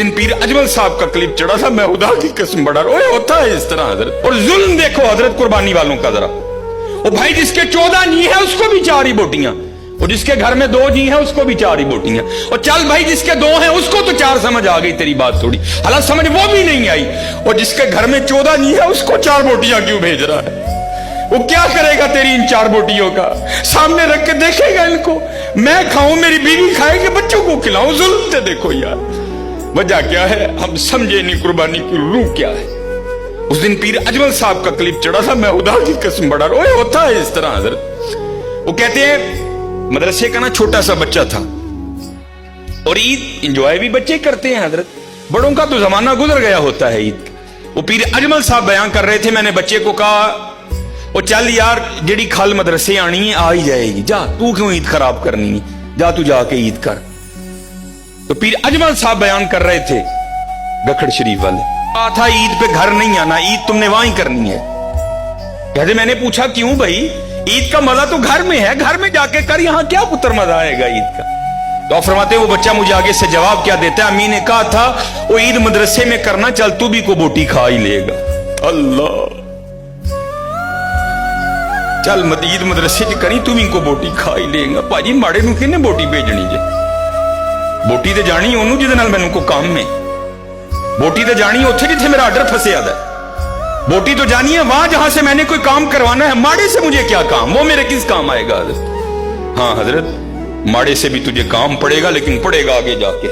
दिन पीर अजमल साहब का क्लिप चढ़ा था, मैं खुदा की कसम बड़ा रोया। होता है इस तरह हजरत। और जुल्म देखो हजरत कुर्बानी वालों का जरा। वो भाई जिसके 14 जी है उसको भी 4 ही बोटियां, और जिसके घर में 2 जी है उसको भी 4 ही बोटियां। और चल भाई जिसके 2 हैं उसको तो 4 समझ आ गई तेरी बात थोड़ी, हालांकि समझ वो भी नहीं आई। और जिसके घर में 14 जी है उसको 4 बोटियां क्यों भेज रहा है? वो क्या करेगा तेरी इन 4 बोटियों का? सामने रख के देखेगा इनको, मैं खाऊं, मेरी बीवी खाएगी, बच्चों को खिलाऊं। जुल्म से देखो यार, वजह क्या है हम समझे नहीं, कुर्बानी की रूह क्या है। उस दिन पीर अजमल साहब का क्लिप चढ़ा था, मैं खुदा की कसम बड़ा रोया। होता है इस तरह हजरत। वो कहते हैं मदरसे का ना छोटा सा बच्चा था, और ईद इंजॉय भी बच्चे करते हैं हजरत, बड़ों का तो जमाना गुजर गया होता है ईद। वो पीर अजमल साहब बयान कर रहे थे, मैंने बच्चे को कहा वो चल यार जेड़ी खल मदरसे आनी है आ ही जाएगी, जा तू क्यों ईद खराब करनी है, जा तू जाके ईद कर। तो पीर अजमल साहब बयान कर रहे थे गखड़ शरीफ वाले, कहा था ईद पे घर नहीं आना, ईद तुमने वहां ही करनी है। कहते मैंने पूछा क्यों भाई, ईद का मजा तो घर में है, घर में जाके कर, यहां क्या पुत्र मजा आएगा ईद का। तो फरमाते वो बच्चा मुझे आगे से जवाब क्या देता है, अम्मी ने कहा था वो ईद मदरसे में करना, चल तू भी को बोटी खा ही लेगा। अल्लाह, चल ईद मदरसे च करी, तू भी को बोटी खा ही लेगा। भाजी माड़े नूं किहने बोटी भेजनी जे? बोटी ते जानी ओनू जिहदे नाल मैनूं कोई काम है, बोटी तो जानी उत्थे जिथे मेरा आर्डर फंसे आदा, बोटी तो जानी है वहां जहां से मैंने कोई काम करवाना है। माड़े से मुझे क्या काम, वो मेरे किस काम आएगा हजरत? हाँ हजरत, माड़े से भी तुझे काम पड़ेगा, लेकिन पड़ेगा आगे जाके।